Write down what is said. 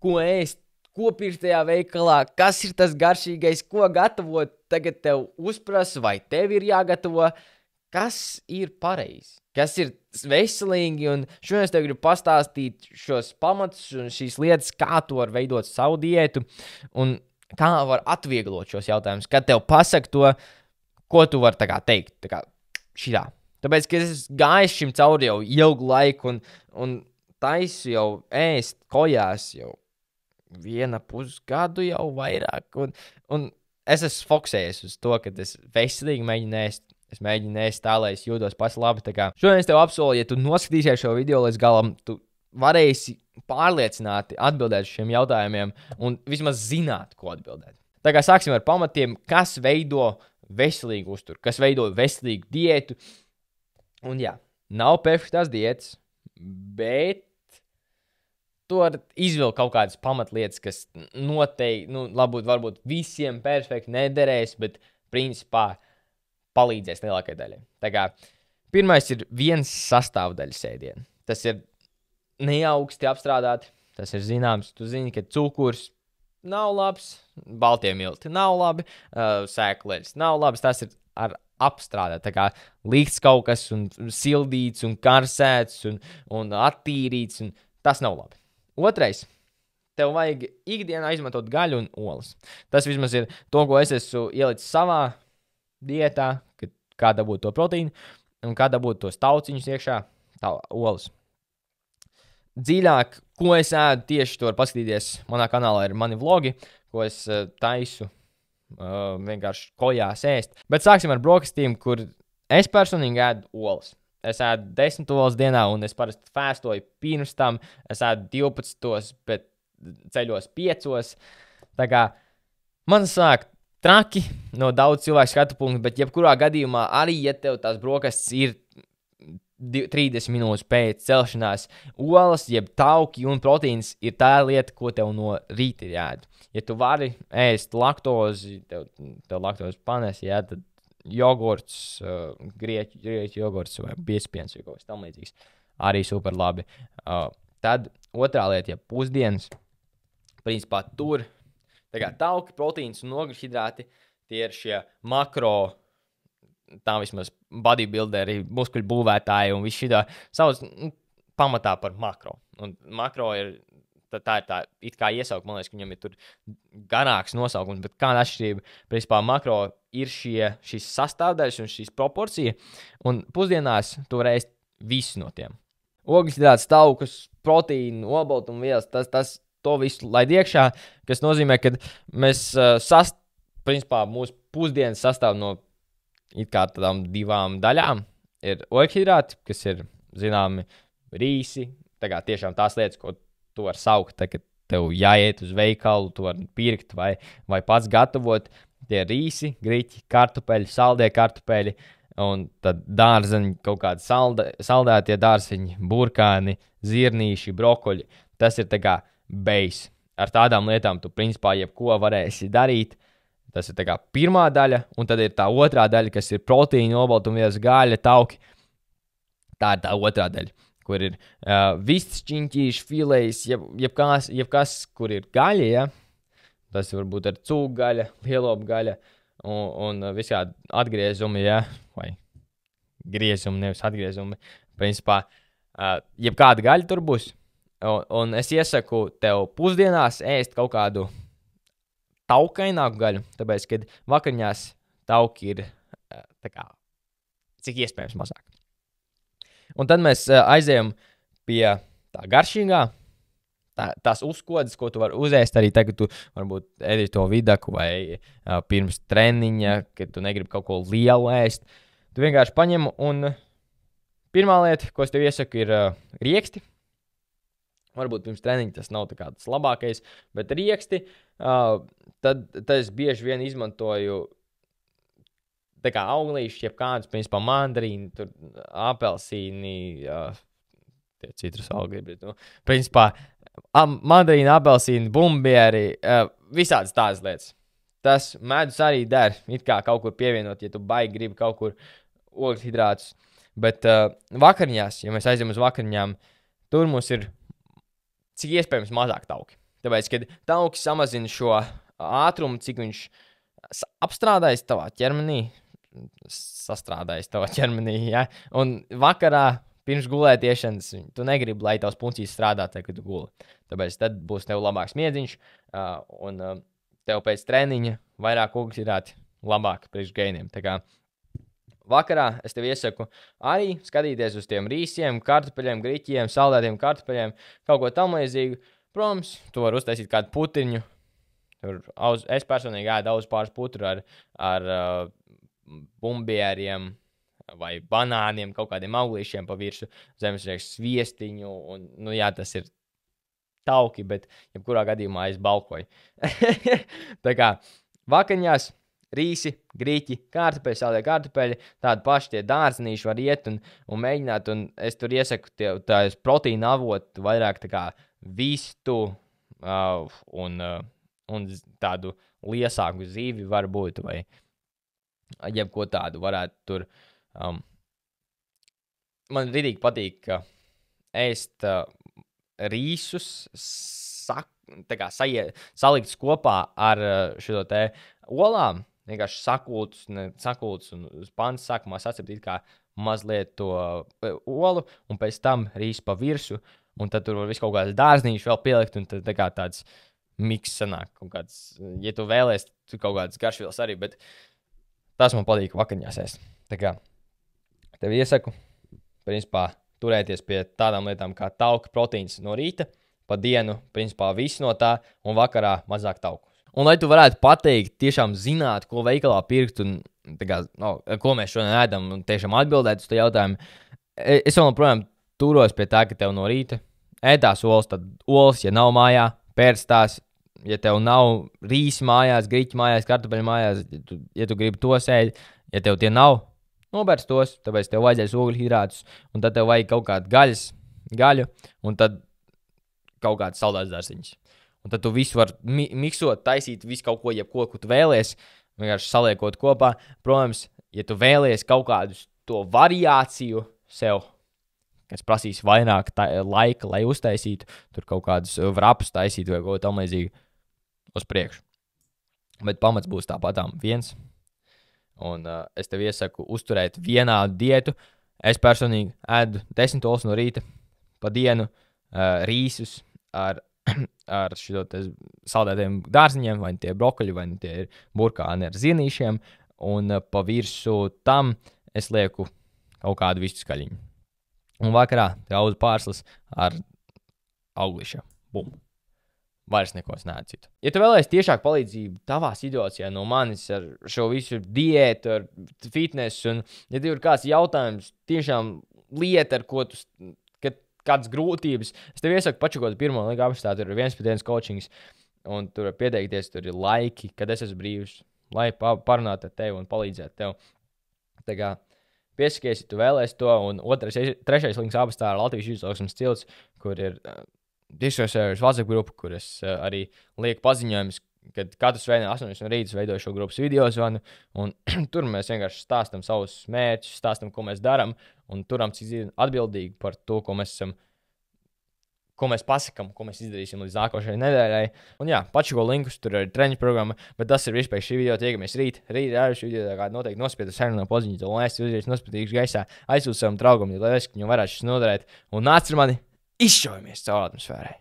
ko ēst, ko pirkt tajā veikalā, kas ir tas garšīgais, ko gatavot, tagad tev uzprasa, vai tev ir jāgatavo, kas ir pareizi, kas ir veselīgi, un šodien es tev gribu pastāstīt šos pamatus un šīs lietas, kā tu var veidot savu diētu, un kā var atvieglot šos jautājumus, kad tev pasaka to, ko tu vari teikt, šitā. Tāpēc, ka es esmu gājis šim cauri jau ilgu laiku, un taisu jau ēst kojās jau 1,5 gadu jau vairāk, un es esmu fokusējies uz to, ka es veselīgi mēģinu ēst. Es mēģinu ēst tā, lai es jūtos pats labi. Šodien es tev apsolu, ja tu noskatīsies šo video līdz galam, tu varēsi pārliecināti atbildēt uz šiem jautājumiem un vismaz zināt, ko atbildēt. Tā kā sāksim ar pamatiem, kas veido veselīgu uzturu, kas veido veselīgu diētu. Un jā, nav perfektās diētas, bet tu vari izvilkt kaut kādas pamatlietas, kas noteikti, varbūt visiem perfekti nederēs, bet principā palīdzēs lielākajai daļai. Tā kā pirmais ir viens sastāvdaļas ēdienu. Tas ir neaugsti apstrādāti, tas ir zināms. Tu zini, ka cukurs nav labs, baltie milti nav labi, sēkleļas nav labas, tas ir ar apstrādāt, tā kā līgts kaut kas un sildīts un karsēts un attīrīts, un tas nav labi. Otrais, tev vajag ikdienā izmantot gaļu un olas. Tas vismaz ir to, ko es esmu ielicis savā diētā, kā dabūt to proteīnu un kā dabūt tos tauciņus iekšā, tā olas. Dziļāk, ko es ēdu, tieši to var paskatīties manā kanālā, ir mani vlogi, ko es taisu vienkārši kojās ēst. Bet sāksim ar brokastīm, kur es personīgi ēdu olas. Es ēdu 10 olas dienā, un es parasti fēstoju pirms tam. Es ēdu 12, bet ceļos 5. Tā kā man sāk traki no daudz cilvēku skatu punktu, bet jebkurā gadījumā arī, ja tev tās brokastis ir 30 minūtes pēc celšanās, olas, jeb tauki un proteīns ir tā lieta, ko tev no rīta ir jādara. Ja tu vari ēst laktozi, tev laktozi panes, jā, tad jogurts, grieķu jogurts vai biespiens vai kaut kas tam līdzīgs, arī super labi. Tad otrā lieta, ja pusdienas, principā tur, tā kā tauki, proteīns un ogļhidrāti, tie ir šie makro, tā vismaz bodybuilderi, muskuļu būvētāji un viss šitā sauc pamatā par makro. Un makro ir, tā ir tā, it kā iesaukt, man liekas, ka viņam ir tur garāks nosaukums, bet kāda atšķirība, principā makro ir šīs sastāvdaļas un šīs proporcija, un pusdienās tu vari ēst visu no tiem. Ogļhidrāts, taukus, proteīnu, olbaltumvielas, tas to visu laid iekšā, kas nozīmē, ka mēs principā mūsu pusdienas sastāv no it kā tādām 2 daļām. Ir ogļhidrāti, kas ir, zināmi, rīsi, tā kā tiešām tās lietas, ko tu vari saukt, tā, kad tev jāiet uz veikalu, tu vari pirkt vai pats gatavot. Tie rīsi, griķi, kartupeļi, saldie kartupeļi, un tad dārzeņi, kaut kādi saldētie dārzeņi, burkāni, zirnīši, brokoļi. Tas ir tā kā base. Ar tādām lietām tu principā jebko varēsi darīt. Tas ir tā kā pirmā daļa, un tad ir tā otrā daļa, kas ir proteīna, olbaltumvielas, gaļa, tauki. Tā ir tā otrā daļa, kur ir vistas, čiņķīši, filejs, jebkas, kur ir gaļa, ja? Tas var būt ar cūku gaļa, lielopu gaļa un visādi atgriezumi, ja? Vai griezumi, nevis atgriezumi. Principā, jebkāda gaļa tur būs. Un es iesaku tev pusdienās ēst kaut kādu taukaināku gaļu, tāpēc, kad vakariņās tauki ir tā kā, cik iespējams mazāk. Un tad mēs aizējam pie tā garšīgā, tās uzkodas, ko tu vari uzēst arī tagad, tu varbūt ēdi to vidaku vai pirms treniņa, kad tu negribi kaut ko lielu ēst. Tu vienkārši paņem un pirmā lieta, ko es tev iesaku, ir rieksti. Varbūt pirms treniņa tas nav tas labākais, bet rieksti, tad es bieži vien izmantoju tā kā auglīši, jeb kādus, principā, mandarīni, tur apelsīni, tie citrus augi, bet, principā, mandarīni, apelsīni, bumbieri, visādas tādas lietas. Tas medus arī der, it kā kaut kur pievienot, ja tu baigi gribi kaut kur ogļhidrātus, bet vakariņās, ja mēs aizjām uz vakariņām, tur mums ir cik iespējams mazāk tauki. Tāpēc, kad tauki samazina šo ātrumu, cik viņš apstrādājas tavā ķermenī, sastrādājas tavā ķermenī, ja? Un vakarā pirms gulētiešanas tu negribi, lai tavs puncīs strādā, kad tu guli. Tāpēc tad būs tev labāks miedziņš, un tev pēc treniņa vairāk ugļhidrāti labāk priekš gainiem. Tā kā vakarā es tev iesaku arī skatīties uz tiem rīsiem, kartupeļiem, griķiem, saldētiem kartupeļiem, kaut ko tam līdzīgu. Protams, tu vari uztaisīt kādu putriņu. Es personīgi ēdu daudz pāris putru ar bumbieriem vai banāniem, kaut kādiem auglīšiem pa virsu, zemesriekstu sviestiņu. Un, nu jā, tas ir tauki, bet jebkurā gadījumā es balkoju. Tā kā vakaņās rīsi, grīķi, kartupeļi, saldēti kartupeļi, tādi paši tie dārzenīši var iet un mēģināt, un es tur iesaku tās proteīna avotu vairāk tā kā vistu un tādu liesāku zīvi varbūt, vai jebko tādu varētu tur. Man ridīgi patīk ēst rīsus, salikts kopā ar šo te olām, vienkārši sakultus un uz pants sākumā saceptīt kā mazliet to olu, un pēc tam rīs pa virsu, un tad tur var visu kaut kādas dārznīšas vēl pielikt, un tad tā kā tāds miks sanāk, kaut kāds, ja tu vēlies, tu kaut kādas garšvielas arī, bet tas man patīk vakaņās ēst. Tā kā tev iesaku, principā, turēties pie tādām lietām kā tauku proteīns no rīta, pa dienu, principā, viss no tā, un vakarā mazāk tauku. Un, lai tu varētu pateikt, tiešām zināt, ko veikalā pirkt, un tā kā, ko mēs šodien ēdam, un tiešām atbildēt uz to jautājumu, es vēl joprojām turos pie tā, ka tev no rīta ēdās olas, tad olas, ja nav mājā, pērc tās, ja tev nav rīsi mājās, griķi mājās, kartupeļi mājās, ja tu gribi tos ēd, ja tev tie nav, nopērc tos, tāpēc tev vajadzēs ugļhidrātus, un tad tev vajag kaut kādu gaļu, un tad kaut kādas saldētas dārziņas. Un tad tu visu var miksot, taisīt visu kaut ko, jebko, ko tu vēlies, vienkārši saliekot kopā. Protams, ja tu vēlies kaut kādu to variāciju sev, kas prasīs vairāk laika, lai uztaisītu, tur kaut kādus vrapus taisīt vai ko tam līdzīgi uz priekšu. Bet pamats būs tāpatām viens. Un es tev iesaku uzturēt vienādu dietu. Es personīgi ēdu 10 olas no rīta pa dienu, rīsus ar šo saldētiem dārziņiem, vai tie brokoļi, vai tie ir burkāni ar zienīšiem, un pa virsu tam es lieku kaut kādu vistu skaļiņu. Un vakarā daudz pārslas ar augliša. Bum. Vairs neko es neēdu citu. Ja tu vēlēsi tiešāk palīdzību tavā situācijā no manis ar šo visu diētu, ar fitness, un ja tev ir kāds jautājums, tiešām lieta, ar ko tu, kādas grūtības, es tev iesaku pačakot pirmo līgu apstāt, tur ir 1-1 coachings, un tur var pieteikties, tur ir laiki, kad es esmu brīvs, lai parunātu ar tevi un palīdzētu tev. Tā kā piesakies, ja tu vēlēsi to, un trešais links apstā ir Latvijas izaugsmes cilts, kur ir Diskusējuši WhatsApp grupu, kur es arī lieku paziņojumus, kad katru svētdienu 8 rītus veidoju šo grupas video zvanu, un tur mēs vienkārši stāstam savus mērķus, stāstam, ko mēs darām, un turam cik atbildīgi par to, ko mēs esam, ko mēs pasakam, ko mēs izdarīsim līdz nākošajai nedēļai. Un jā, pačako linkus, tur ir treniņu programma, bet tas ir vispār šī video, tiekamies rīt arī šī video, tā kā noteikti nospiedu sarunu podziņu, un es uzreiz nospietīšu gaisā, aizsūtu savam draugam, ja lai es viņu varētu šis noderēt, un nāc ar mani, izšaujamies caur atmosfērai.